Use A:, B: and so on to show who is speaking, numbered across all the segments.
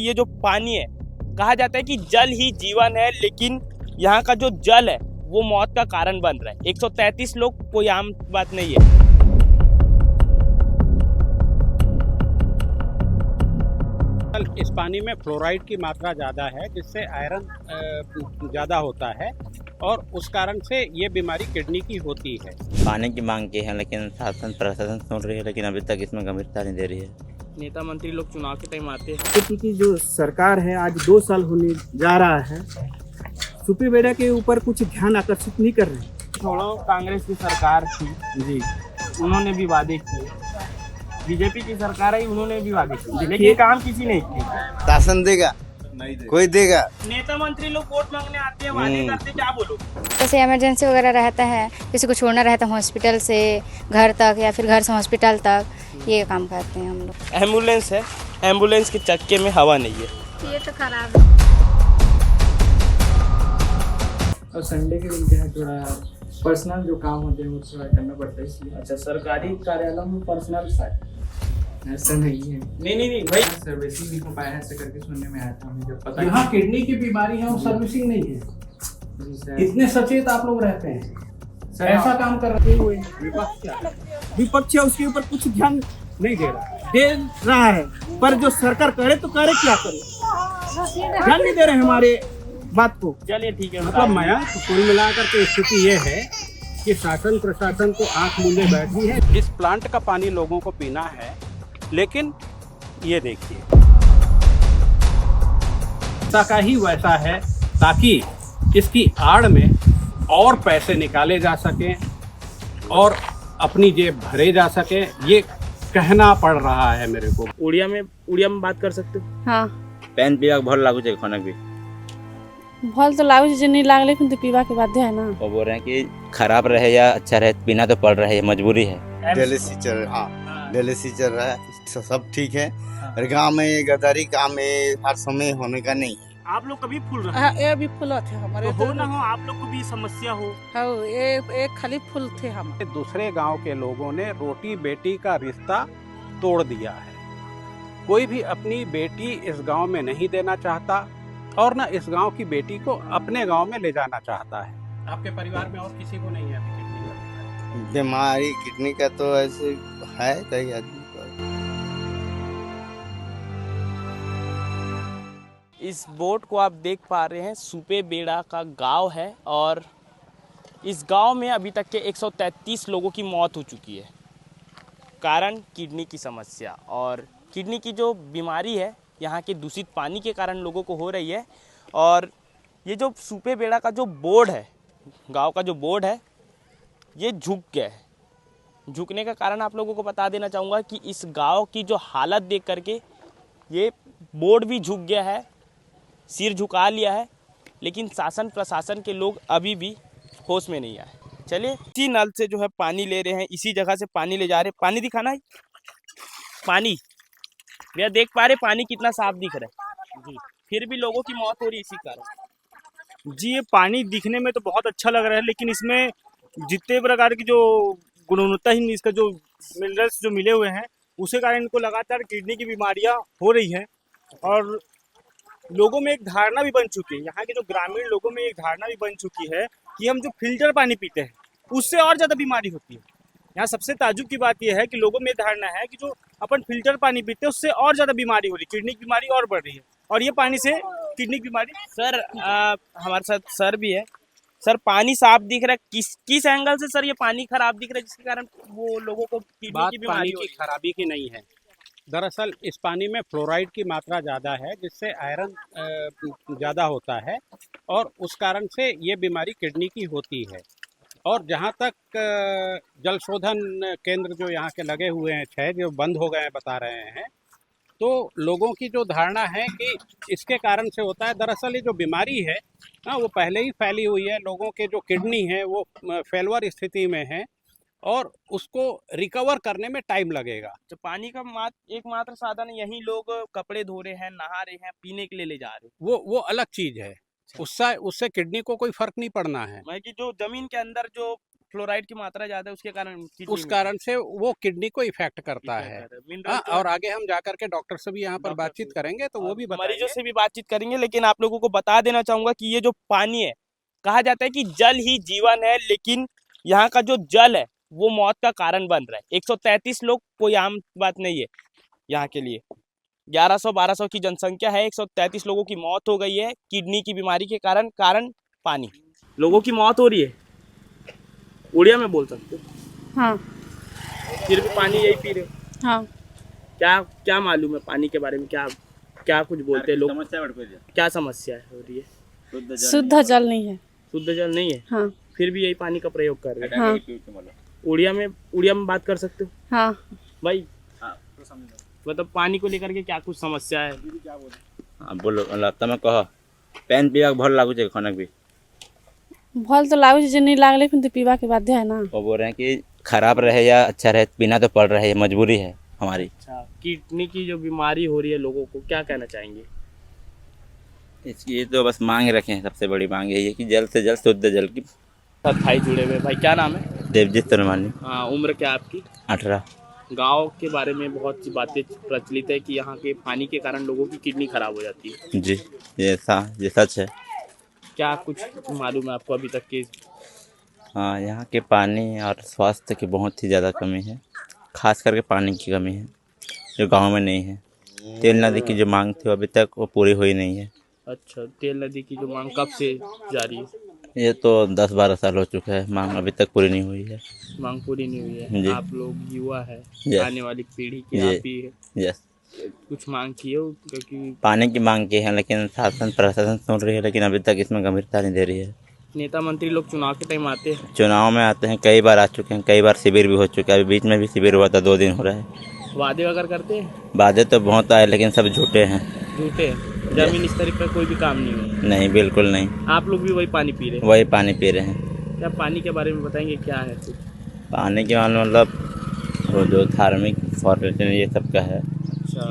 A: ये जो पानी है, कहा जाता है कि जल ही जीवन है, लेकिन यहाँ का जो जल है वो मौत का कारण बन रहा है। 133 लोग कोई आम बात नहीं है।
B: इस पानी में फ्लोराइड की मात्रा ज़्यादा है, जिससे आयरन ज़्यादा होता है और उस कारण से ये बीमारी किडनी की होती है।
C: पानी की मांग की है, लेकिन शासन प्रशासन सुन रही है, लेकिन अभी तक इसमें गंभीरता नहीं दे रही है।
A: नेता मंत्री लोग चुनाव के टाइम आते हैं।
D: बीजेपी की जो सरकार है आज 2 साल होने जा रहा है, सुपेबेड़ा के ऊपर कुछ ध्यान आकर्षित नहीं कर रहे।
A: छोड़ो कांग्रेस की सरकार थी
D: जी,
A: उन्होंने भी वादे किए, बीजेपी की सरकार आई उन्होंने भी वादे किए, लेकिन काम किसी ने किया।
E: शासन देगा कोई देगा।
A: नेता मंत्री लोग वोट मांगने आते हैं, वादे करते, क्या बोलो?
F: जैसे इमरजेंसी वगैरह रहता है, किसी को छोड़ना रहता है हॉस्पिटल से घर तक या फिर घर से हॉस्पिटल तक, ये काम करते हैं हम लोग।
A: एम्बुलेंस है, एम्बुलेंस के चक्के में हवा नहीं है।
F: ये तो खराब है।
D: और संडे के दिन क्या है, थोड़ा पर्सनल जो काम होते हैं वो थोड़ा करना पड़ता है, इसलिए।
A: अच्छा, सरकारी कार्यालय में पर्सनल साइड
D: ऐसा नहीं है।
A: नहीं भाई,
D: सर्विसिंग नहीं हो पाया है, ऐसे करके सुनने में आया था हमें, जब पता यहाँ किडनी की बीमारी है और सर्विसिंग नहीं है। इतने सचेत आप लोग रहते हैं, ऐसा काम कर रहे हुए विपक्ष है उसके ऊपर कुछ ध्यान नहीं दे रहा है, पर जो सरकार करे तो करे, क्या करे, ध्यान नहीं दे रहे हमारे बात को।
A: चलिए ठीक है।
B: मतलब माया, तो कुल मिलाकर के स्थिति ये है कि शासन प्रशासन को आंख मूंदे बैठी है। इस प्लांट का पानी लोगों को पीना है, लेकिन ये देखिए का ही वैसा है, ताकि इसकी आड़ में और पैसे निकाले जा सकें और अपनी जेब भरे जा सके, ये कहना पड़ रहा है मेरे को।
A: उड़िया में बात कर सकते हो?
F: हाँ,
C: पेन पीवा भल लागू चाहिए खाना भी
F: भल तो लागू नहीं लागले, लेकिन तो पीवा के बाध्य है ना।
C: वो बोल रहे हैं कि खराब रहे या अच्छा रहे, पीना तो पड़ रहा है, मजबूरी है।
E: डायलिसिस चल रहा है, हाँ डायलिसिस चल रहा है, सब ठीक है। और गाँव में गद्दारी काम में हर समय होने का नहीं है।
A: आप लोग कभी फूल रहे हैं?
G: ये भी फूल थे हमारे,
A: तो हो ना हो आप लोग को भी समस्या हो।
G: हाँ, ये खाली फूल थे हम।
B: दूसरे गांव के लोगों ने रोटी बेटी का रिश्ता तोड़ दिया है। कोई भी अपनी बेटी इस गांव में नहीं देना चाहता और न इस गांव की बेटी को अपने गांव में ले जाना चाहता है। आपके परिवार में और किसी को नहीं है अभी किडनी का
E: बीमारी? किडनी का तो ऐसे है कई आदमी को।
A: इस बोर्ड को आप देख पा रहे हैं, सुपेबेड़ा का गांव है और इस गांव में अभी तक के 133 लोगों की मौत हो चुकी है। कारण किडनी की समस्या, और किडनी की जो बीमारी है यहाँ के दूषित पानी के कारण लोगों को हो रही है। और ये जो सुपेबेड़ा का जो बोर्ड है, गांव का जो बोर्ड है, ये झुक गया है। झुकने का कारण आप लोगों को बता देना चाहूँगा कि इस गांव की जो हालत देख करके ये बोर्ड भी झुक गया है, सिर झुका लिया है, लेकिन शासन प्रशासन के लोग अभी भी होश में नहीं आए। चलिए, इसी नल से जो है पानी ले रहे हैं, इसी जगह से पानी ले जा रहे हैं। पानी दिखाना है, पानी भैया देख पा रहे पानी कितना साफ दिख रहा है जी, फिर भी लोगों की मौत हो रही है इसी कारण।
H: जी, ये पानी दिखने में तो बहुत अच्छा लग रहा है, लेकिन इसमें जितने प्रकार की जो गुणवत्ताहीन इसका जो मिनरल्स जो मिले हुए हैं, उसके कारण इनको लगातार किडनी की बीमारियां हो रही हैं। और लोगों में एक धारणा भी बन चुकी है, यहाँ के जो ग्रामीण लोगों में एक धारणा भी बन चुकी है कि हम जो फिल्टर पानी पीते हैं उससे और ज़्यादा बीमारी होती है। यहाँ सबसे ताजुब की बात यह है कि लोगों में धारणा है कि जो अपन फिल्टर पानी पीते हैं उससे और ज़्यादा बीमारी हो रही है, किडनी की बीमारी और बढ़ रही है, और ये पानी से किडनी की बीमारी। सर हमारे साथ सर भी है। सर, पानी साफ दिख रहा है, किस एंगल से सर ये पानी खराब दिख रहा है जिसके कारण वो लोगों को किडनी की बीमारी हो रही है?
B: खराबी की नहीं है। दरअसल इस पानी में फ्लोराइड की मात्रा ज़्यादा है, जिससे आयरन ज़्यादा होता है और उस कारण से ये बीमारी किडनी की होती है। और जहाँ तक जल शोधन केंद्र जो यहाँ के लगे हुए हैं 6 जो बंद हो गए हैं बता रहे हैं, तो लोगों की जो धारणा है कि इसके कारण से होता है। दरअसल ये जो बीमारी है ना, वो पहले ही फैली हुई है। लोगों के जो किडनी है वो फेलवर स्थिति में है और उसको रिकवर करने में टाइम लगेगा।
A: तो पानी का एकमात्र साधन यही लोग कपड़े धो रहे हैं, नहा रहे हैं, पीने के लिए ले जा रहे हैं,
B: वो अलग चीज़ है। उससे किडनी को कोई फर्क नहीं पड़ना है।
A: मैं कि जो जमीन के अंदर जो फ्लोराइड की मात्रा ज्यादा है उसके कारण
B: उस कारण से वो किडनी को इफेक्ट करता है। हाँ, और आगे हम जाकर के डॉक्टर से भी यहाँ पर बातचीत करेंगे तो वो भी
A: मरीजों
B: बताएंगे।
A: से भी बातचीत करेंगे। लेकिन आप लोगों को बता देना चाहूंगा कि ये जो पानी है, कहा जाता है कि जल ही जीवन है, लेकिन यहाँ का जो जल है वो मौत का कारण बन रहा है। 133 लोग कोई आम बात नहीं है यहाँ के लिए। 1100-1200 की जनसंख्या है, 133 लोगों की मौत हो गई है किडनी की बीमारी के कारण पानी। लोगों की मौत हो रही है, उड़िया में बोल सकते हो।
G: हाँ
A: फिर भी पानी यही पी रहे हो।
G: हाँ।
A: क्या मालूम है पानी के बारे में? क्या कुछ बोलते हैं लोग? क्या समस्या हो रही है?
G: शुद्ध जल नहीं है।
A: शुद्ध जल नहीं है।
G: हाँ।
A: फिर भी यही पानी का प्रयोग कर रहे हैं।
G: हाँ।
A: उड़िया में बात कर सकते हो
G: हाँ
A: भाई? मतलब पानी को लेकर के क्या कुछ समस्या है?
C: हाँ बोलो तमें कह पेन पीवा भल लागू खाना भी
G: भल तो लागू जे नहीं लागले फिर तो पीवा के बाध्य है ना।
C: वो बोल रहे हैं कि खराब रहे या अच्छा रहे पीना तो पड़ रहा है, मजबूरी है हमारी।
A: अच्छा, किडनी की जो बीमारी हो रही है लोगों को, क्या कहना चाहेंगे?
C: इसकी तो बस मांग रखे हैं, सबसे बड़ी मांग यही है कि जल्द से जल्द शुद्ध जल की।
A: साथ भाई जुड़े हुए। भाई क्या नाम है?
C: देवजीत सरमानी।
A: हाँ, उम्र क्या आपकी?
C: 18।
A: गांव के बारे में बहुत सी बातें प्रचलित है कि यहाँ के पानी के कारण लोगों की किडनी खराब हो जाती है।
C: जी ये सच है।
A: क्या कुछ मालूम है आपको अभी तक के?
C: हाँ, यहाँ के पानी और स्वास्थ्य की बहुत ही ज़्यादा कमी है, खास करके पानी की कमी है जो गांव में नहीं है। तेल नदी की जो मांग थी अभी तक वो पूरी हुई नहीं है।
A: अच्छा, तेल नदी की जो मांग कब से जारी है?
C: ये तो 10-12 साल हो चुका है, मांग अभी तक पूरी नहीं हुई है।
A: मांग पूरी नहीं हुई है। आप लोग युवा है, आने वाली पीढ़ी की आप ही है।
C: यस।
A: कुछ मांग की हो? क्योंकि
C: पानी की मांग की है, लेकिन शासन प्रशासन सुन रही है, लेकिन अभी तक इसमें गंभीरता नहीं दे रही है।
A: नेता मंत्री लोग चुनाव के टाइम आते हैं।
C: चुनाव में आते हैं, कई बार आ चुके हैं, कई बार शिविर भी हो चुका है। अभी बीच में भी शिविर हुआ था, 2 दिन हो रहा है।
A: वादे अगर करते हैं?
C: वादे तो बहुत आए लेकिन सब झूठे हैं।
A: झूठे हैं। जमीन स्तर पर कोई भी काम नहीं हुआ?
C: नहीं, बिल्कुल नहीं।
A: आप लोग भी वही पानी पी रहे हैं?
C: वही पानी पी रहे हैं।
A: क्या पानी के बारे में बताएंगे, क्या है कुछ?
C: पानी के मतलब वो जो धार्मिक फॉर्मेशन ये सब का है।
A: अच्छा,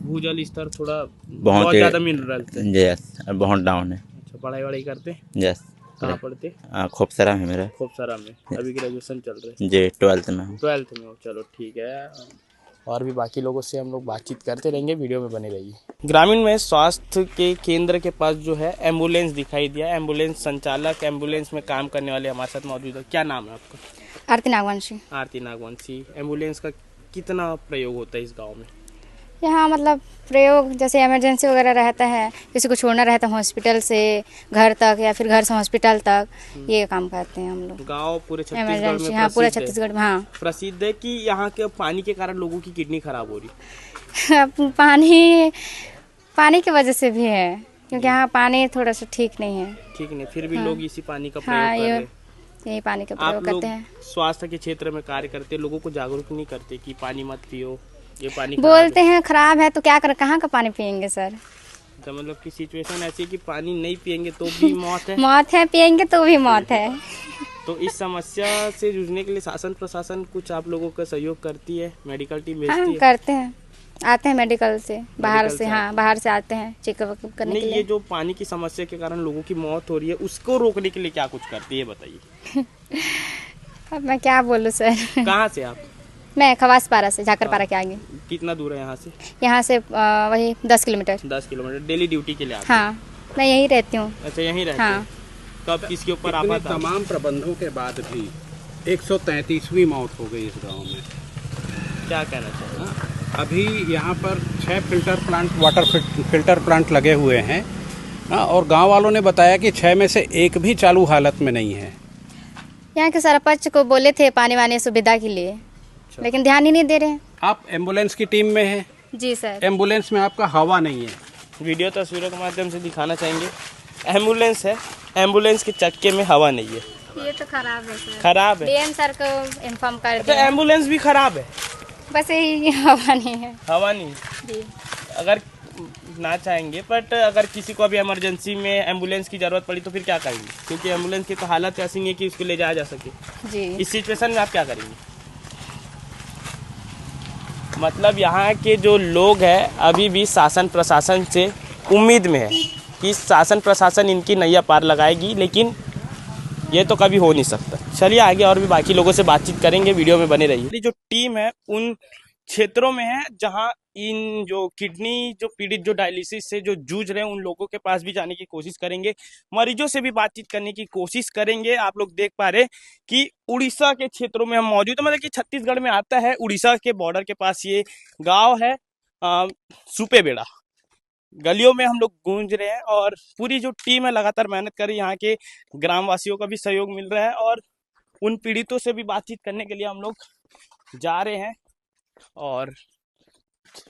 A: भूजल स्तर थोड़ा
C: बहुत
A: ज़्यादा मिनरल है।
C: यस, बहुत डाउन है।
A: अच्छा, पढ़ाई वढ़ाई करते हैं?
C: यस।
A: कहाँ पढ़ते?
C: खूबसरा में मेरा।
A: खूबसरा में। अभी ग्रेजुएशन चल रहा है?
C: जी, 12th में हूँ।
A: 12th में हो, चलो ठीक है। और भी बाकी लोगों से हम लोग बातचीत करते रहेंगे, वीडियो में बने रहिए। ग्रामीण में स्वास्थ्य के केंद्र के पास जो है एम्बुलेंस दिखाई दिया। एम्बुलेंस संचालक, एम्बुलेंस में काम करने वाले हमारे साथ मौजूद है। क्या नाम है आपका?
F: आरती नागवंशी।
A: आरती नागवंशी। एम्बुलेंस का कितना प्रयोग होता है इस गाँव में?
F: यहाँ मतलब प्रयोग जैसे इमरजेंसी वगैरह रहता है, किसी को छोड़ना रहता है हॉस्पिटल से घर तक या फिर घर से हॉस्पिटल तक, ये काम करते हैं हम लोग।
A: गांव पूरे छत्तीसगढ़
F: इमरजेंसी,
A: में
F: हाँ पूरे
A: प्रसिद्ध है।
F: छत्तीसगढ़ में। हाँ,
A: प्रसिद्ध है कि यहाँ के पानी के कारण लोगों की किडनी खराब हो रही है।
F: पानी की वजह से भी है, क्योंकि यहाँ पानी थोड़ा सा ठीक नहीं है।
A: ठीक नहीं, फिर भी लोग इसी पानी का
F: हाँ,
A: प्रयोग कर रहे हैं।
F: यही पानी का
A: आप
F: प्रयोग
A: लोग
F: करते हैं।
A: स्वास्थ्य के क्षेत्र में कार्य करते, लोगों को जागरूक नहीं करते कि पानी मत पियो, ये पानी
F: बोलते हैं खराब है तो क्या कर, कहाँ का पानी पियेंगे सर?
A: तो मतलब की सिचुएशन ऐसी है कि पानी नहीं पियेंगे तो भी मौत है।
F: मौत है, पियेंगे तो भी मौत है।
A: तो इस समस्या से जूझने के लिए शासन प्रशासन कुछ आप लोगों का सहयोग करती है? मेडिकल टीम भेजती
F: हाँ,
A: है?
F: करते हैं, आते हैं मेडिकल से, बाहर से। हाँ, बाहर से आते हैं चेकअप करने के
A: नहीं,
F: लिए।
A: ये जो पानी की समस्या के कारण लोगों की मौत हो रही है, उसको रोकने के लिए क्या कुछ करती है, बताइए।
F: अब मैं क्या बोलूँ सर।
A: कहाँ से आप?
F: मैं खवासपारा से, झाकरपारा के आगे।
A: कितना दूर है यहाँ से?
F: यहाँ से वही 10 किलोमीटर।
A: 10 किलोमीटर। डेली ड्यूटी के लिए आते?
F: हाँ, मैं यहीं रहती हूँ।
A: अच्छा, यहीं रहते?
F: हाँ।
A: कब किसके ऊपर
B: इतने
A: आफत आ?
B: तमाम प्रबंधों के बाद भी 133वीं मौत हो गई इस गांव में।
A: क्या कहना चाहिए?
B: अभी यहाँ पर 6 वाटर फिल्टर प्लांट लगे हुए हैं। और गांव वालों ने बताया कि 6 में से एक भी चालू हालत में नहीं है।
F: यहाँ के सरपंच को बोले थे पानी वानी सुविधा के लिए, लेकिन ध्यान ही नहीं दे रहे हैं।
B: आप एम्बुलेंस की टीम में हैं?
F: जी सर।
B: एम्बुलेंस में आपका हवा नहीं है।
A: वीडियो तस्वीरों के माध्यम से दिखाना चाहेंगे। एम्बुलेंस है, एम्बुलेंस के चक्के में हवा नहीं है।
F: ये तो खराब है सर।
A: खराब है?
F: डीएम सर को इन्फॉर्म कर
A: अच्छा,
F: दिया।
A: एम्बुलेंस भी खराब है?
F: बस यही, हवा नहीं है।
A: हवा नहीं
F: जी।
A: अगर ना चाहेंगे, बट अगर किसी को अभी इमरजेंसी में एम्बुलेंस की ज़रूरत पड़ी तो फिर क्या करेंगे? क्योंकि एम्बुलेंस की तो हालत ऐसी नहीं है कि उसको ले जाया जा सके।
F: जी।
A: इस सिचुएशन में आप क्या करेंगे? मतलब यहाँ के जो लोग हैं अभी भी शासन प्रशासन से उम्मीद में है कि शासन प्रशासन इनकी नैया पार लगाएगी, लेकिन ये तो कभी हो नहीं सकता। चलिए आगे और भी बाकी लोगों से बातचीत करेंगे, वीडियो में बने रहिए। जो टीम है उन क्षेत्रों में है जहां इन जो किडनी जो पीड़ित जो डायलिसिस से जो जूझ रहे हैं उन लोगों के पास भी जाने की कोशिश करेंगे, मरीजों से भी बातचीत करने की कोशिश करेंगे। आप लोग देख पा रहे कि उड़ीसा के क्षेत्रों में हम मौजूद है, मतलब कि छत्तीसगढ़ में आता है, उड़ीसा के बॉर्डर के पास ये गाँव है सुपेबेड़ा। गलियों में हम लोग गूंज रहे हैं और पूरी जो टीम है लगातार मेहनत कर रही है। यहाँ के ग्रामवासियों का भी सहयोग मिल रहा है और उन पीड़ितों से भी बातचीत करने के लिए हम लोग जा रहे हैं। और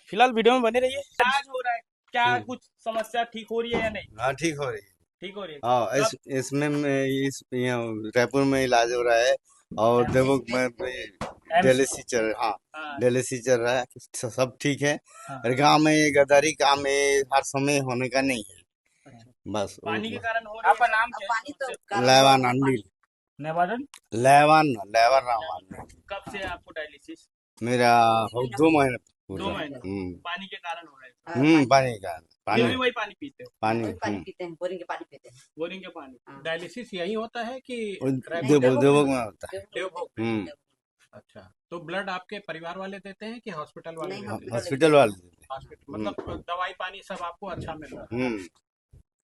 A: फिलहाल वीडियो में बने रहिए। इलाज हो रहा है क्या, कुछ समस्या ठीक हो रही है या नहीं?
E: हाँ ठीक हो रही है।
A: ठीक हो रही है।
E: हाँ इसमें इस रायपुर में इलाज हो रहा है और देवोग में डायलिसिस चल रहा है। हाँ डायलिसिस चल रहा है, सब ठीक है। और गाँव में गद्दारी काम हर समय होने का नहीं है। बस
A: पानी के कारण हो रहा है। आपका नाम क्या है?
E: लैवान अनिल लैवान रामान।
A: कब से आपको डायलिसिस?
E: मेरा 2 महीने
A: 2 महीने। पानी के कारण हो रहा है।
E: पानी का
A: ये भी वही पानी पीते हैं?
E: पानी
G: पीते हैं, बोरिंग के पानी पीते हैं।
A: बोरिंग के पानी।
B: डायलिसिस यही होता है कि
E: देवोग में होता है।
B: देवभोग? अच्छा, तो ब्लड आपके परिवार वाले देते हैं कि हॉस्पिटल वाले देते हैं?
E: हॉस्पिटल वाले
B: हॉस्पिटल मतलब दवाई पानी सब आपको अच्छा मिल रहा है?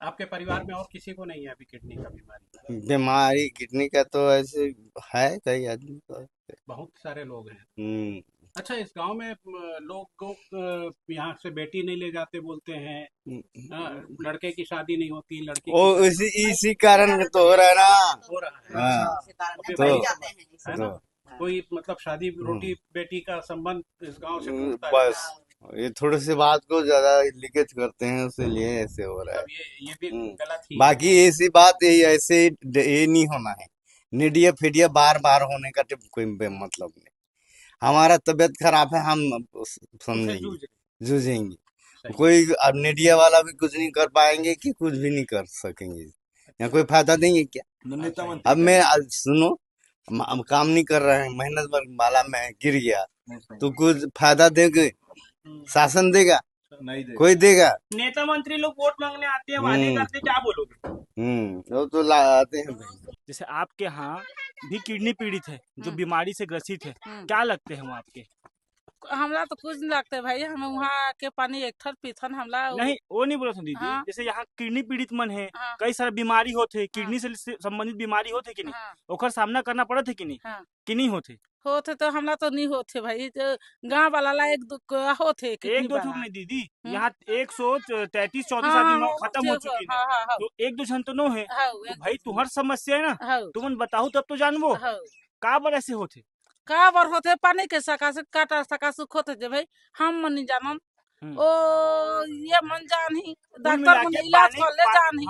B: आपके परिवार में और किसी को नहीं है अभी किडनी का
E: बीमारी? किडनी का तो ऐसे है कई आदमी को,
B: बहुत सारे लोग हैं। अच्छा, इस गांव में लोग को यहाँ से बेटी नहीं ले जाते बोलते हैं, लड़के की शादी नहीं होती, लड़की
E: ओ इसी कारण तो हो रहा है ना।
B: हो रहा है।
E: तो
B: कोई मतलब शादी रोटी बेटी का संबंध इस गांव से टूटता है।
E: बस ये थोड़ी सी बात को ज्यादा लीकेज करते हैं, इसलिए ऐसे हो रहा है।
B: ये भी गलत ही।
E: बाकी ऐसी बात यही ऐसे ये नहीं होना है। नीडिया फीडिया बार बार होने का कोई मतलब नहीं। हमारा तबीयत खराब है, हम समझेंगे, जूझेंगे। कोई अब मीडिया वाला भी कुछ नहीं कर पाएंगे कि कुछ भी नहीं कर सकेंगे। यहाँ कोई फायदा देंगे क्या? अब मैं सुनो, हम काम नहीं कर रहे हैं, मेहनत वाला मैं गिर गया तो कुछ फायदा देंगे? शासन देगा? नहीं देगा। कोई देगा?
A: नेता मंत्री लोग वोट मांगने आते हैं, वादे करते हैं, क्या बोलोगे?
E: वो तो आते हैं।
H: जैसे आपके यहाँ भी किडनी पीड़ित है, जो बीमारी से ग्रसित है, क्या लगते हैं वो आपके?
G: हमरा तो कुछ नहीं लगता है भाई, हम वहाँ के पानी एक थर पीथन हमला
H: नहीं वो नहीं बोला दीदी।
G: हाँ।
H: जैसे यहाँ किडनी पीड़ित मन है,
G: हाँ।
H: कई सारे बीमारी होते हैं, किडनी से संबंधित बीमारी होते कि नहीं,
G: हाँ।
H: ओकर सामना करना पड़त है कि नहीं?
G: हाँ।
H: कि नहीं होते?
G: होते तो हमला तो नहीं होते भाई, तो गाँव वाला ला एक दो होते
H: एक दो ठोक नहीं दीदी, यहाँ 133-34 आदमी खत्म हो चुकी है, तो एक दो जन तो नो है। तो भाई तुम्हार समस्या है ना, तुम बताओ तब तो जानबो का बर ऐसे होते,
G: का बर होते पानी के सका से काटा सका सुख होते जे भाई, हम मन नहीं जानन। ओ ये मन जान ही डॉक्टर मन इलाज कर ले जान ही।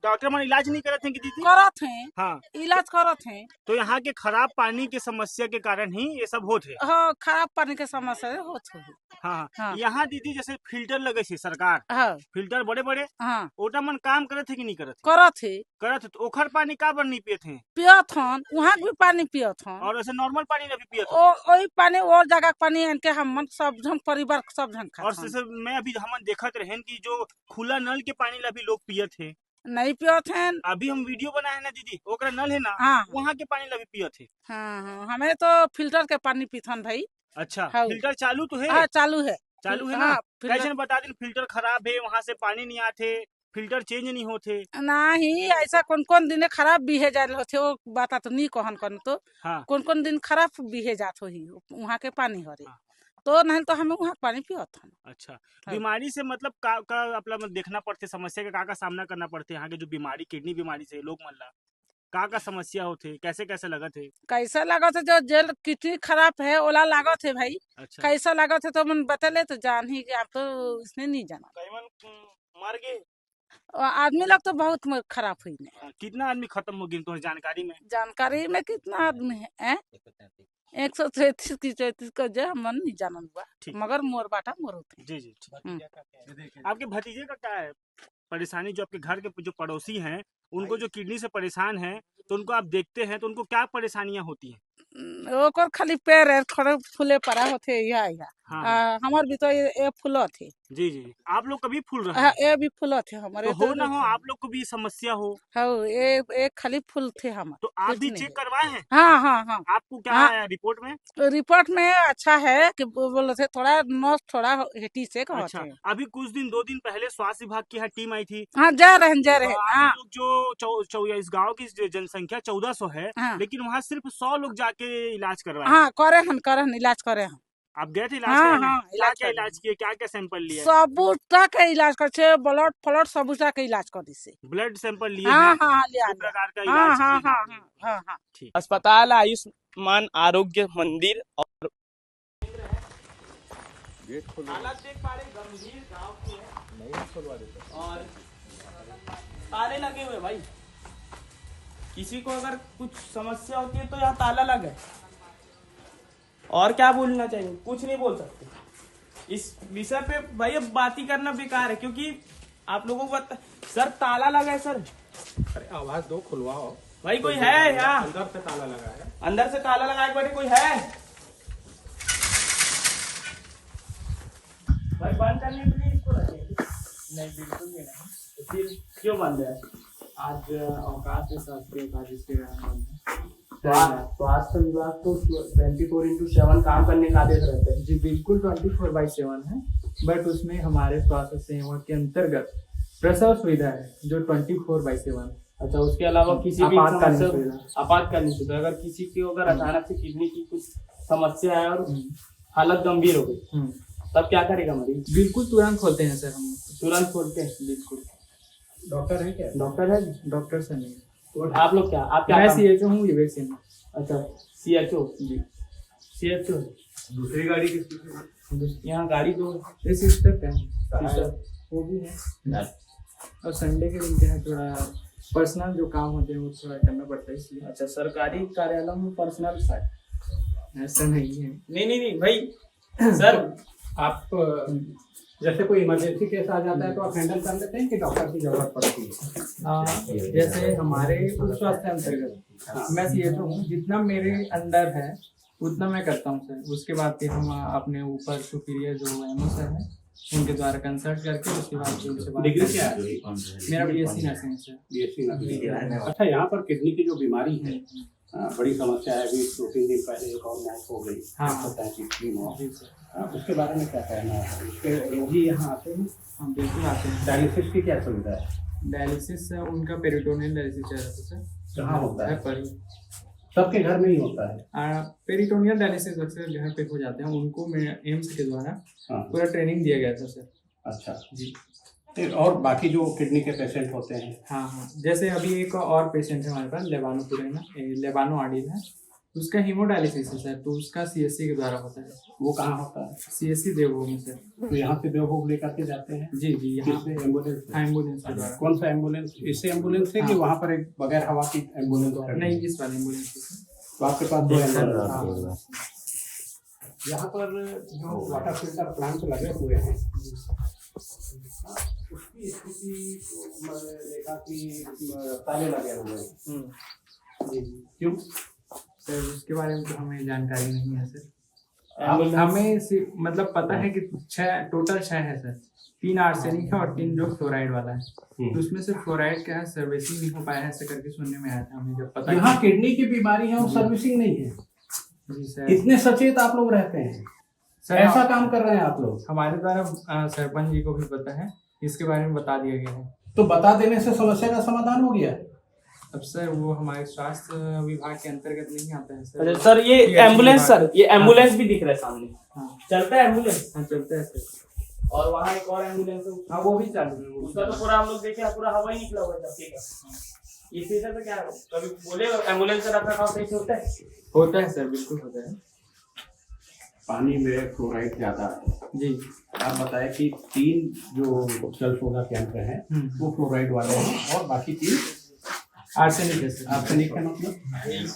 H: डॉक्टर मन इलाज नहीं करते हैं कि दीदी?
G: करत हैं।
H: हाँ
G: इलाज करत हैं।
H: तो यहाँ के खराब पानी के समस्या के कारण ही ये सब होते हैं।
G: हाँ, खराब पानी के समस्या होते हैं।
H: हाँ। यहाँ दीदी जैसे फिल्टर लगे छे सरकार, फिल्टर बड़े बड़े, ओटा मन काम करे थे कि नहीं करत?
G: करत है।
H: तो ओखर पानी का बर नहीं पियत हैं?
G: पियत हन, वहाँ भी पानी पियत हन।
H: और ऐसे नॉर्मल पानी नहीं पियत?
G: वही पानी और जगह पानी इनके हम सब जन परिवार सब जन खाते।
H: और जैसे मैं अभी हम देखत रहें कि जो खुला नल के पानी ला भी लोग पियत है,
G: नहीं पियत हैं।
H: अभी हम वीडियो बनाए हैं ना दीदी, ओकरा नल है ना, वहाँ के पानी ला भी पियत है।
G: हाँ, हमें तो फिल्टर के पानी पीथन भाई।
H: अच्छा, फिल्टर चालू तो है?
G: हाँ, चालू है
H: ना? कैसे बता दिन फिल्टर खराब है, वहाँ से पानी नहीं आते, फिल्टर चेंज नहीं होते?
G: नहीं, ऐसा कौन दिन खराब भी है जाते होते, वो बात तो नहीं कहन कर तो कौन दिन खराब भी है जात हो ही वहाँ के पानी हो रही, तो नहीं तो हमें वहाँ पानी पियत हन।
H: अच्छा, बीमारी से मतलब का अपना देखना पड़ते, समस्या का सामना करना पड़ते यहाँ के जो बीमारी किडनी बीमारी से लोग मतलब का समस्या होते, कैसे कैसे लगत है?
G: कैसा लागत है जो जेल किडनी खराब है ओला लागत है भाई।
H: अच्छा।
G: कैसा लागत है तो मन बतले तो जान ही, आप तो इसने नहीं जाना।
H: मर गए
G: आदमी लोग तो बहुत खराब हुई ने।
H: कितना आदमी खत्म हो गए तुम्हारी जानकारी में?
G: जानकारी में कितना आदमी है? 133 की 34 का जो मन नहीं जानन हुआ, मगर मोर बाटा मोर होते।
H: जी। आपके भतीजे का क्या है परेशानी? जो आपके घर के जो पड़ोसी हैं उनको जो किडनी से परेशान हैं, तो उनको आप देखते हैं तो उनको क्या परेशानियां होती हैं?
G: वो खाली पैर खड़े फूले पड़ा होते हमार भी तो ये फूलो थे।
H: जी जी, आप लोग कभी फूल रहे
G: हाँ,
H: हैं
G: ये भी फूलो थे हमारे।
H: तो हो ना हो आप लोग को भी समस्या हो
G: हाँ, ये खाली फूल थे हमारे।
H: तो आप
G: कुछ
H: भी
G: नहीं
H: चेक
G: है।
H: करवाए हैं?
G: हाँ हाँ हाँ।
H: आपको क्या
G: हाँ।
H: आया रिपोर्ट में?
G: रिपोर्ट में अच्छा है कि बोले थे थोड़ा नोज थोड़ा हेटी से कहते
H: अच्छा,
G: हैं।
H: अभी कुछ दिन 2 दिन पहले स्वास्थ्य विभाग की यहाँ टीम आई थी।
G: हाँ, जा रहे हैं।
H: आप
G: हाँ
H: लोग जो इस गांव की जो जनसंख्या 1400 है,
G: हाँ
H: लेकिन वहाँ सिर्फ 100 लोग जाके इलाज करवाए।
G: हाँ, करे हन इलाज करे हन।
H: आप गए थे इलाज
G: हाँ
H: कराने?
G: हाँ,
H: क्या
G: इलाज
H: क्या
G: करे
H: इलाज किए, क्या क्या सैंपल लिए?
G: सबूता के इलाज कर छे, ब्लड फ्लड सबूता के इलाज कर दिसे।
H: ब्लड सैंपल लिए
G: हाँ
H: हैं?
G: हाँ हाँ, लिया
H: सब प्रकार का
G: हाँ
H: इलाज
G: हाँ
H: किए
G: हाँ
H: हैं।
G: हाँ हाँ।
H: ठीक।
A: अस्पताल, आयुष्मान आरोग्य मंदिर और हालत देख पा रहे गंभीर गांव की है। नहीं खुलवा देते और ताले लगे हुए भाई। किसी को अगर कुछ समस्या होती है तो यहाँ ताला लगा है। और क्या बोलना चाहिए, कुछ नहीं बोल सकते इस विषय पे भाई। अब बात ही करना बेकार है क्योंकि आप लोगों को पता सर ताला लगा है सर।
D: अरे आवाज दो, खुलवाओ
A: भाई कोई है यहाँ?
D: अंदर से ताला लगा है।
A: अंदर से ताला लगा के बैठे, कोई है? भाई बंद करने के लिए इसको रखें? नहीं बिल्कुल भी नहीं। तो फिर क्यों बंद है?
I: आज अवकाश है शासकीय एकादशी के कारण
A: स्वास्थ्य विभाग तो 24/7 काम करने का आदेश रहता है।
I: जी बिल्कुल 24/7 है, बट उसमें हमारे स्वास्थ्य सेवा के अंतर्गत प्रसव सुविधा है जो 24/7।
A: अच्छा, उसके अलावा किसी भी
I: आपातकालीन
A: समस्या,
I: सुविधा।
A: आपातकालीन सुविधा, अगर किसी की अगर अचानक से किडनी की कुछ समस्या है और हालत गंभीर हो गई तब क्या करेगा मरीज?
I: बिल्कुल तुरंत खोलते हैं सर हम।
A: तुरंत खोलते हैं?
I: बिल्कुल।
D: डॉक्टर है क्या?
A: डॉक्टर है?
I: डॉक्टर सर नहीं।
A: आप लोग क्या, आप क्या
I: मैं
A: काम-
I: CHO हूँ विवेक सिंह।
A: अच्छा, CHO
I: जी।
A: CHO।
D: दूसरी गाड़ी किसकी?
A: यहाँ गाड़ी तो
I: ये सिस्टर का है,
A: सिस्टर।
I: वो भी है। और संडे के दिन क्या है, थोड़ा पर्सनल जो काम होते हैं वो थोड़ा करना पड़ता है इसलिए।
A: अच्छा, सरकारी कार्यालय में पर्सनल साइड
I: ऐसा नहीं है।
A: नहीं भाई सर।
D: आप जैसे कोई इमरजेंसी केस आ जाता है तो आप हैंडल कर लेते हैं कि डॉक्टर की जरूरत पड़ती है?
I: जैसे हमारे उप स्वास्थ्य अंतर्गत मैं CHO हूँ, जितना मेरे अंडर है उतना मैं करता हूँ सर। उसके बाद फिर हम अपने ऊपर सुपीरियर जो MO सर है उनके द्वारा कंसल्ट करके उसके बाद फिर उनसे बात
D: डिग्री
I: करते
D: क्या
I: हैं।
D: है?
I: मेरा BSc नर्सिंग है सर।
D: BSc nursing. अच्छा, यहाँ पर किडनी की जो बीमारी है बड़ी समस्या है। अभी 2-3 दिन पहले एक और मौत हो गई।
I: हाँ।
D: 35 मौत।
I: जी सर।
D: उसके बारे में क्या कहना है? उसके रोगी यहाँ आते हैं?
I: हाँ बिल्कुल आते हैं।
D: डायलिसिस की क्या सुविधा है?
I: डायलिसिस उनका पेरिटोनियल डायलिसिस चल रहा था सर।
D: कहाँ होता है?
I: पर
D: सबके घर में ही होता है?
I: पेरिटोनियल डायलिसिस अक्सर घर पे हो जाते हैं। उनको एम्स के द्वारा
D: हाँ।
I: पूरा ट्रेनिंग दिया गया था सर।
D: अच्छा
I: जी।
D: और बाकी जो किडनी के पेशेंट होते हैं?
I: हाँ, जैसे अभी एक और पेशेंट है हमारे पास लेबानो आडिल है, उसका हीमोडायलिसिस है सर। तो उसका CSC के द्वारा होता है।
D: वो कहाँ होता है?
I: CSC देवभूमि में सर।
D: तो यहाँ से देवभोग लेकर के जाते हैं?
I: जी यहाँ
D: किससे? एम्बुलेंस से?
I: एम्बुलेंस के द्वारा।
D: कौन सा एम्बुलेंस? इससे एम्बुलेंस है कि
I: हाँ।
D: वहाँ पर एक बगैर हवा की एम्बुलेंस?
I: नहीं, इस वाले एम्बुलेंस से।
D: तो आपके पास 2 एम्बुलेंस?
I: हाँ।
D: यहाँ पर जो वाटर फिल्टर प्लांट लगे हुए हैं उसकी स्थिति को मैंने देखा कि ताले लगे हुए हैं।
I: जी।
D: क्यों?
I: सर उसके बारे में तो हमें जानकारी नहीं है सर।
A: एम्बुलेंस-
I: हमें सिर्फ मतलब पता है कि टोटल 6 है सर। 3 आर्सेनिक है और 3 जो फ्लोराइड वाला है। तो उसमें से फ्लोराइड क्या है, सर्विसिंग नहीं हो पाया है ऐसे करके सुनने में आया था हमें जब पता।
D: यहाँ किडनी की बीमारी है और सर्विसिंग नहीं है।
I: जी सर।
D: इतने सचेत आप लोग रहते हैं,
I: सर
D: ऐसा काम कर रहे हैं आप लोग।
I: हमारे द्वारा सरपंच जी को भी पता है, इसके बारे में बता दिया गया है।
D: तो बता देने से समस्या का समाधान हो गया?
I: अब सर वो हमारे स्वास्थ्य विभाग के अंतर्गत नहीं आता है सर।
A: अच्छा सर, ये एम्बुलेंस सर, ये एम्बुलेंस भी दिख रहा है सामने।
I: हाँ।
A: चलता है एम्बुलेंस?
I: हाँ चलता है सर।
A: और वहाँ एक और एम्बुलेंस है।
I: हाँ वो भी चालू है।
A: उसका तो पूरा हम लोग देखे, पूरा हवा ही निकला हुआ है धक्के का। ये फीचर पे क्या है? कभी बोले एम्बुलेंस का रखरखाव सही से होता है?
I: होता है सर, बिल्कुल होता है।
D: पानी में फ्लोराइड ज्यादा है।
I: जी।
D: आप बताएं कि 3 जो जल शोधक यंत्र हैं वो फ्लोराइड वाले हैं और बाकी 3
I: आर्सेनिक है सर।
D: आर्सेनिक है। मतलब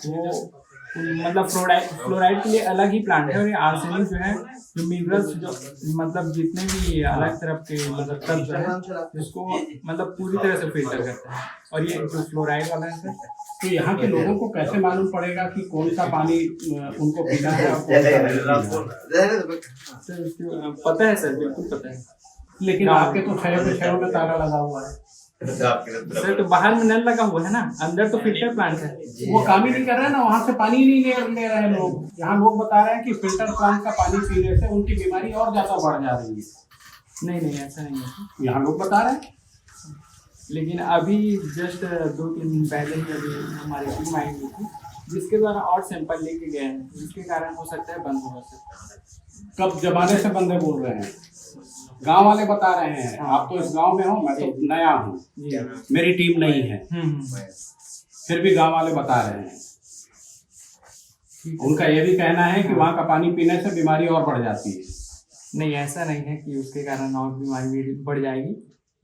D: वो
I: मतलब फ्लोराइड के लिए अलग ही प्लांट है, और ये आर्सेनिक जो है जो मिनरल्स जो मतलब जितने भी अलग तरफ के मतलब तत्व है जिसको मतलब पूरी तरह से फिल्टर करता है। और ये जो फ्लोराइड वाला है सर,
D: तो यहाँ के लोगों को कैसे मालूम पड़ेगा कि कौन सा पानी उनको पीना है और कौन सा नहीं पीना?
I: सर पता है सर, बिल्कुल पता है।
D: लेकिन आपके तो शहरों में ताला लगा हुआ है
I: सर, तो बाहर में नल लगा हुआ है ना, अंदर तो फिल्टर प्लांट है।
D: वो काम ही नहीं कर रहे हैं ना, वहाँ से पानी नहीं ले रहे हैं लोग। यहाँ लोग बता रहे हैं कि फिल्टर प्लांट का पानी पीने से उनकी बीमारी और ज्यादा बढ़ जा रही है।
I: नहीं ऐसा नहीं है,
D: यहाँ लोग बता रहे हैं।
I: लेकिन अभी जस्ट 2-3 दिन पहले ही अभी हमारी टीम आई हुई थी जिसके द्वारा और सैंपल लेके गए हैं, जिसके कारण हो सकता है बंद हो सकता है।
D: कब जमाने से बंदे बोल रहे हैं, गांव वाले बता रहे हैं। आप तो इस गांव में हो, मैं तो नया हूँ, मेरी टीम नहीं है, फिर भी गांव वाले बता रहे हैं। उनका ये भी कहना है कि वहाँ का पानी पीने से बीमारी और बढ़ जाती है।
I: नहीं ऐसा नहीं है कि उसके कारण और बीमारी बढ़ जाएगी।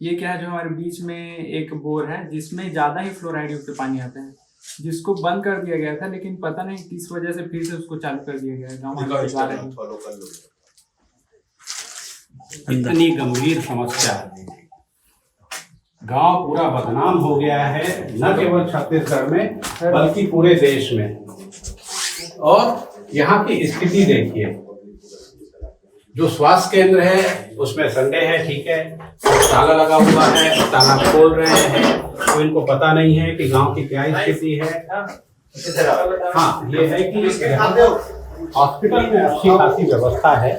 I: ये क्या है, जो हमारे बीच में एक बोर है जिसमें ज़्यादा ही फ्लोराइड युक्त पानी आता है, जिसको बंद कर दिया गया था, लेकिन पता नहीं किस वजह से फिर से उसको चालू कर दिया गया है गाँव।
D: इतनी गंभीर समस्या, गांव पूरा बदनाम हो गया है, न केवल छत्तीसगढ़ में बल्कि पूरे देश में। और यहाँ की स्थिति देखिए, जो स्वास्थ्य केंद्र है उसमें संडे है, ठीक है, ताला लगा हुआ है, ताला खोल रहे हैं, तो इनको पता नहीं है कि गांव की क्या स्थिति है। हाँ, ये है कि हॉस्पिटल में अच्छी खासी व्यवस्था है,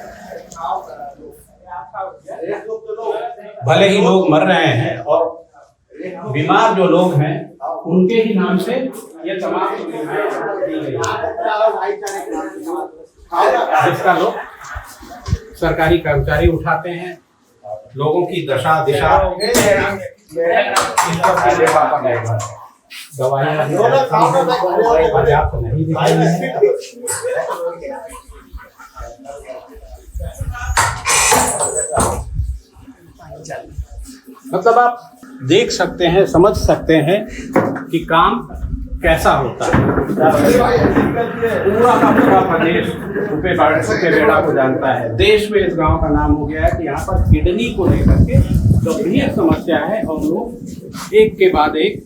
D: भले ही लोग मर रहे हैं और बीमार जो लोग हैं उनके ही नाम से ये तमाम जिसका लोग सरकारी कर्मचारी उठाते हैं। लोगों की दशा दिशा दवाइयाँ पर्याप्त नहीं दिख रही है। मतलब आप देख सकते हैं, समझ सकते हैं कि काम कैसा होता है। पूरा का पूरा प्रदेश सुपे बेड़ा को जानता है। देश में इस गांव का नाम हो गया है कि यहाँ पर किडनी को लेकर के गंभीर समस्या है और लोग एक के बाद एक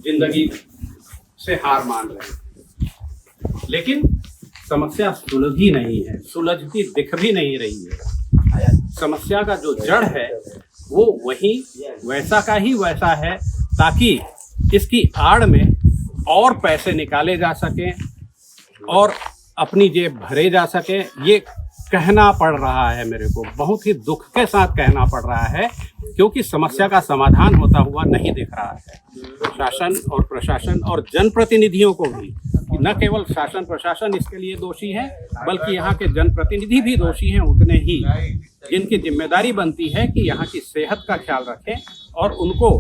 D: जिंदगी से हार मान रहे हैं। लेकिन समस्या सुलझी नहीं है, सुलझती दिख भी नहीं रही है। समस्या का जो जड़ है वो वही वैसा का ही वैसा है, ताकि इसकी आड़ में और पैसे निकाले जा सकें और अपनी जेब भरे जा सके। ये कहना पड़ रहा है, मेरे को बहुत ही दुख के साथ कहना पड़ रहा है, क्योंकि समस्या का समाधान होता हुआ नहीं दिख रहा है। शासन और प्रशासन और जनप्रतिनिधियों को भी, न केवल शासन प्रशासन इसके लिए दोषी है, बल्कि यहाँ के जनप्रतिनिधि भी दोषी हैं उतने ही, जिनकी जिम्मेदारी बनती है कि यहाँ की सेहत का ख्याल रखें और उनको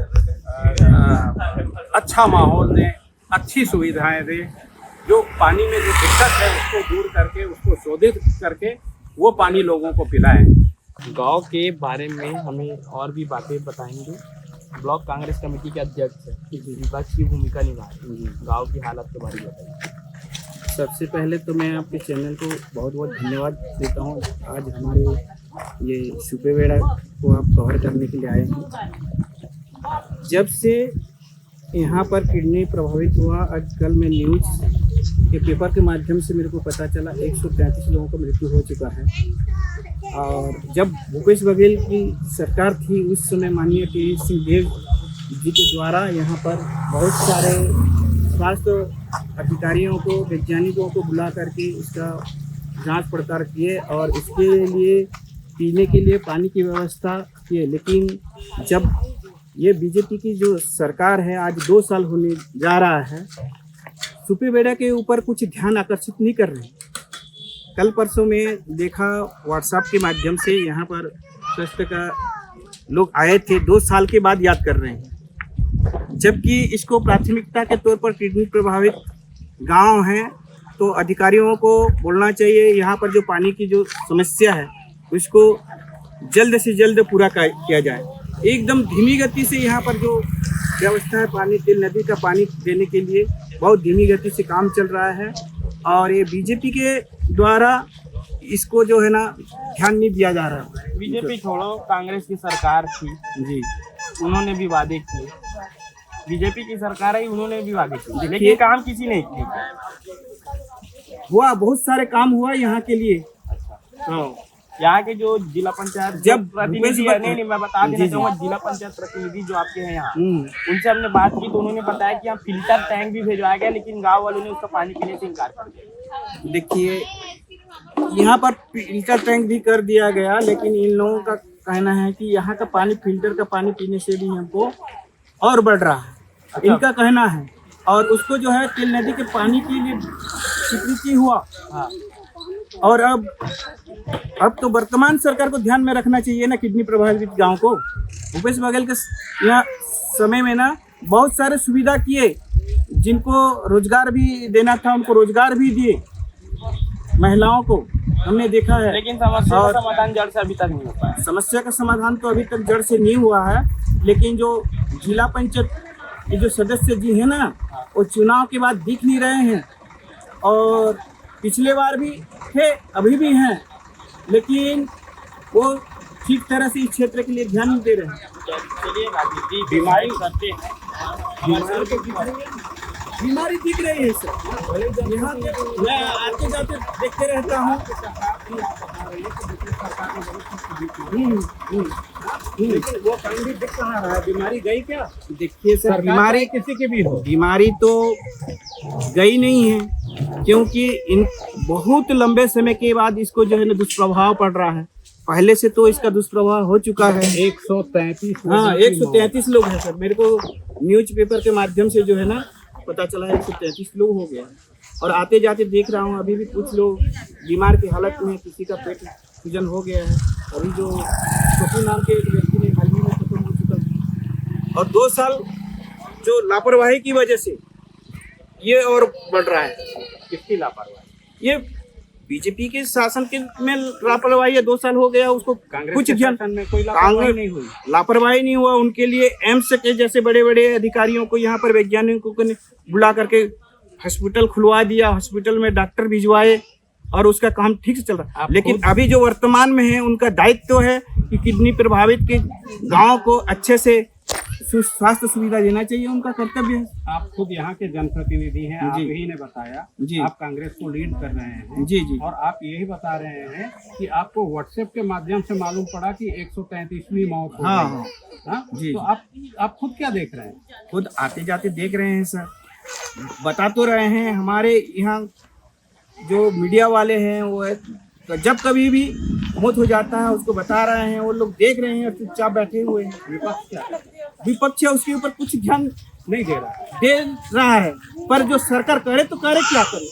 D: अच्छा माहौल दें, अच्छी सुविधाएं दें। जो पानी में जो दिक्कत है उसको दूर करके, उसको शोधित करके वो पानी लोगों को पिलाएं।
A: गांव के बारे में हमें और भी बातें बताएंगे। ब्लॉक कांग्रेस कमेटी के अध्यक्ष है, विपक्ष की भूमिका निभा रहे हैं, गाँव की हालत के बारे में बताइए।
J: सबसे पहले तो मैं आपके चैनल को बहुत बहुत धन्यवाद देता हूँ। आज हमारे ये सुपे बेड़ा को आप कवर करने के लिए आए हैं। जब से यहाँ पर किडनी प्रभावित हुआ, आजकल मैं न्यूज़ के पेपर के माध्यम से मेरे को पता चला 133 लोगों का मृत्यु हो चुका है। और जब भूपेश बघेल की सरकार थी उस समय माननीय टी सिंहदेव जी के द्वारा यहाँ पर बहुत सारे स्वास्थ्य अधिकारियों को, वैज्ञानिकों को बुला करके इसका जांच पड़ताल किए और इसके लिए पीने के लिए पानी की व्यवस्था किए। लेकिन जब ये बीजेपी की जो सरकार है, आज 2 साल होने जा रहा है, सुपे बेड़ा के ऊपर कुछ ध्यान आकर्षित नहीं कर रहे। कल परसों में देखा व्हाट्सएप के माध्यम से यहाँ पर स्वास्थ्य का लोग आए थे, 2 साल के बाद याद कर रहे हैं। जबकि इसको प्राथमिकता के तौर पर किडनी प्रभावित गांव हैं, तो अधिकारियों को बोलना चाहिए यहाँ पर जो पानी की जो समस्या है उसको जल्द से जल्द पूरा किया जाए। एकदम धीमी गति से यहाँ पर जो व्यवस्था है पानी, तिल नदी का पानी देने के लिए बहुत धीमी गति से काम चल रहा है। और ये बीजेपी के द्वारा इसको जो है ना ध्यान नहीं दिया जा रहा है।
A: बीजेपी छोड़ो, कांग्रेस की सरकार थी
J: जी,
A: उन्होंने भी वादे किए। बीजेपी की सरकार आई, उन्होंने भी वादे किए, लेकिन काम किसी ने नहीं किया।
J: हुआ, बहुत सारे काम हुआ यहाँ के लिए। हाँ,
A: यहाँ के जो जिला पंचायत
J: जब
A: प्रतिनिधि है, नहीं मैं बता देना चाहूँगा, जिला पंचायत प्रतिनिधि जो आपके हैं यहाँ, उनसे हमने बात की तो उन्होंने बताया कि यहाँ फिल्टर टैंक भी भिजवाया गया, लेकिन गांव वालों ने उसका पानी पीने से इनकार कर दिया।
J: देखिए, यहाँ पर फिल्टर टैंक भी कर दिया गया, लेकिन इन लोगों का कहना है कि यहाँ का पानी, फिल्टर का पानी पीने से भी हमको और बढ़ रहा है, इनका कहना है। और उसको जो है तिल नदी के पानी के लिए स्वीकृति हुआ। और अब तो वर्तमान सरकार को ध्यान में रखना चाहिए ना किडनी प्रभावित गांव को। भूपेश बघेल के यहाँ समय में ना बहुत सारे सुविधा किए, जिनको रोजगार भी देना था उनको रोजगार भी दिए, महिलाओं को हमने देखा है।
A: लेकिन समस्या का समाधान जड़ से अभी तक नहीं हो पाया।
J: समस्या का समाधान तो अभी तक जड़ से नहीं हुआ है, लेकिन जो जिला पंचायत के जो सदस्य जी हैं ना, वो चुनाव के बाद दिख नहीं रहे हैं। और पिछले बार भी थे, अभी भी हैं, लेकिन वो ठीक तरह से इस क्षेत्र के लिए ध्यान नहीं दे रहे हैं।
A: चलिए राजनीति बीमारी करते हैं,
J: बीमारी दिख रही है सर। यहाँ मैं आते जाते देखते रहता हूँ।
B: वो कहीं भी दिख कहाँ रहा है? बीमारी गई क्या?
J: देखिए सर, बीमारी
B: किसी की भी हो,
J: बीमारी तो गई नहीं है, क्योंकि इन बहुत लंबे समय के बाद इसको जो है ना दुष्प्रभाव पड़ रहा है। पहले से तो इसका दुष्प्रभाव हो चुका है।
B: 133
J: हाँ, 133 लोग हैं सर। मेरे को न्यूज पेपर के माध्यम से जो है ना पता चला है 133 लोग हो गया। और आते जाते देख रहा हूँ अभी भी कुछ लोग बीमार की हालत में, किसी का पेट सूजन हो गया है। अभी जो छोटू नाम के एक व्यक्ति ने हाल ही में खत्म हो चुका है। और 2 साल जो लापरवाही की वजह से ये और बढ़ रहा है।
B: किसकी लापरवाही?
J: ये बीजेपी के शासन के में लापरवाही है। 2 साल हो गया उसको, कुछ ध्यान
B: में कोई लापरवाही नहीं हुई।
J: लापरवाही नहीं हुआ। उनके लिए एम्स के जैसे बड़े बड़े अधिकारियों को, यहाँ पर वैज्ञानिकों को बुला करके हॉस्पिटल खुलवा दिया, हॉस्पिटल में डॉक्टर भिजवाए और उसका काम ठीक से चल रहा है। लेकिन अभी जो वर्तमान में है, उनका दायित्व है कि किडनी प्रभावित के गाँव को अच्छे से स्वास्थ्य सुविधा देना चाहिए, उनका कर्तव्य है।
B: आप खुद यहाँ के जनप्रतिनिधि हैं, आप ही ने बताया
J: जी,
B: आप कांग्रेस को लीड कर रहे हैं
J: जी जी,
B: और आप यही बता रहे हैं कि आपको व्हाट्सएप के माध्यम से मालूम पड़ा कि 133वीं मौत हो गई। हाँ जी, तो आप खुद क्या देख रहे हैं?
J: खुद आते जाते देख रहे हैं सर, बता तो रहे हैं। हमारे यहाँ जो मीडिया वाले हैं वो जब कभी भी मौत हो जाता है उसको बता रहे हैं, वो लोग देख रहे हैं और चुपचाप बैठे हुए हैं। विपक्ष है उसके ऊपर कुछ ध्यान नहीं दे रहा है। पर जो सरकार करे तो करे, क्या करे,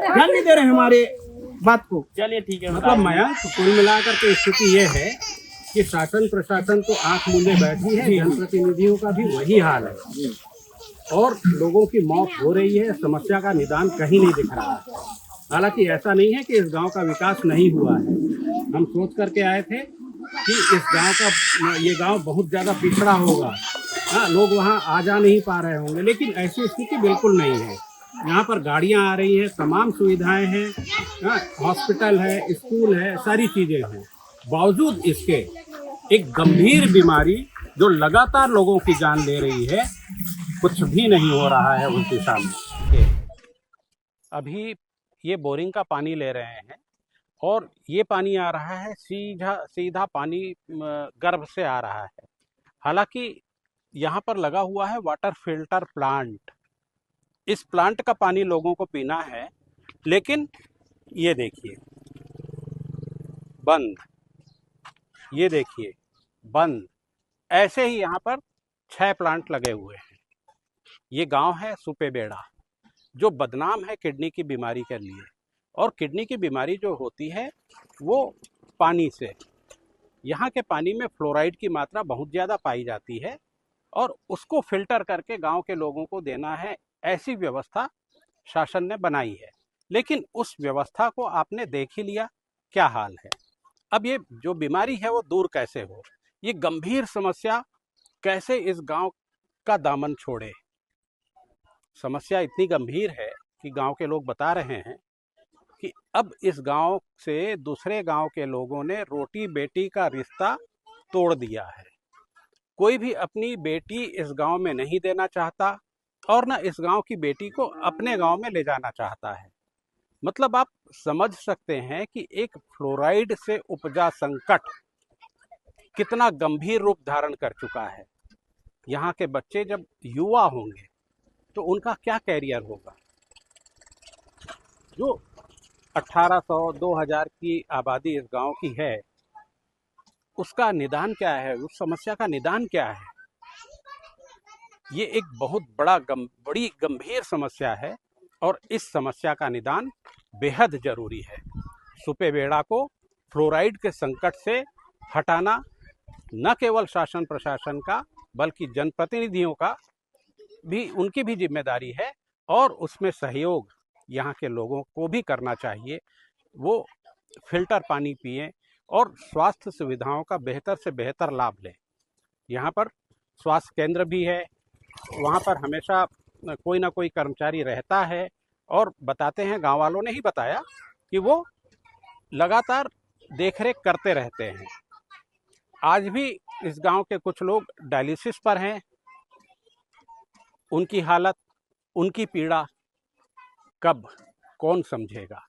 J: ध्यान नहीं दे रहे हमारे बात को।
A: चलिए ठीक है।
B: मतलब मयंक, कुल मिलाकर के स्थिति ये है कि शासन प्रशासन तो आंख मूंदे बैठी है, जनप्रतिनिधियों का भी वही हाल है और लोगों की मौत हो रही है। समस्या का निदान कहीं नहीं दिख रहा है। हालांकि ऐसा नहीं है कि इस गांव का विकास नहीं हुआ है। हम सोच करके आए थे कि इस गांव का, ये गांव बहुत ज़्यादा पिछड़ा होगा, हाँ, लोग वहां आ जा नहीं पा रहे होंगे, लेकिन ऐसी स्थिति बिल्कुल नहीं है। यहाँ पर गाड़ियाँ आ रही हैं, तमाम सुविधाएं हैं, हाँ, हॉस्पिटल है, स्कूल है, सारी चीज़ें हैं। बावजूद इसके एक गंभीर बीमारी जो लगातार लोगों की जान ले रही है, कुछ भी नहीं हो रहा है उनके सामने। अभी ये बोरिंग का पानी ले रहे हैं और ये पानी आ रहा है सीधा पानी गर्भ से आ रहा है। हालांकि यहाँ पर लगा हुआ है वाटर फिल्टर प्लांट। इस प्लांट का पानी लोगों को पीना है, लेकिन ये देखिए बंद, ये देखिए बंद। ऐसे ही यहाँ पर 6 प्लांट लगे हुए हैं। ये गांव है सुपेबेड़ा, जो बदनाम है किडनी की बीमारी के लिए। और किडनी की बीमारी जो होती है वो पानी से, यहाँ के पानी में फ्लोराइड की मात्रा बहुत ज़्यादा पाई जाती है और उसको फिल्टर करके गांव के लोगों को देना है, ऐसी व्यवस्था शासन ने बनाई है। लेकिन उस व्यवस्था को आपने देख ही लिया क्या हाल है। अब ये जो बीमारी है वो दूर कैसे हो, ये गंभीर समस्या कैसे इस गांव का दामन छोड़े। समस्या इतनी गंभीर है कि गांव के लोग बता रहे हैं कि अब इस गांव से दूसरे गांव के लोगों ने रोटी बेटी का रिश्ता तोड़ दिया है। कोई भी अपनी बेटी इस गांव में नहीं देना चाहता और ना इस गांव की बेटी को अपने गांव में ले जाना चाहता है। मतलब आप समझ सकते हैं कि एक फ्लोराइड से उपजा संकट कितना गंभीर रूप धारण कर चुका है। यहाँ के बच्चे जब युवा होंगे तो उनका क्या कैरियर होगा। जो 1800-2000 की आबादी इस गांव की है, उसका निदान क्या है, उस समस्या का निदान क्या है। ये एक बहुत बड़ी गंभीर समस्या है और इस समस्या का निदान बेहद जरूरी है। सुपे बेड़ा को फ्लोराइड के संकट से हटाना न केवल शासन प्रशासन का बल्कि जनप्रतिनिधियों का भी, उनकी भी जिम्मेदारी है और उसमें सहयोग यहाँ के लोगों को भी करना चाहिए। वो फिल्टर पानी पिएं और स्वास्थ्य सुविधाओं का बेहतर से बेहतर लाभ लें। यहाँ पर स्वास्थ्य केंद्र भी है, वहाँ पर हमेशा कोई ना कोई कर्मचारी रहता है और बताते हैं, गांव वालों ने ही बताया कि वो लगातार देखरेख करते रहते हैं। आज भी इस गांव के कुछ लोग डायलिसिस पर हैं। उनकी हालत, उनकी पीड़ा कब कौन समझेगा।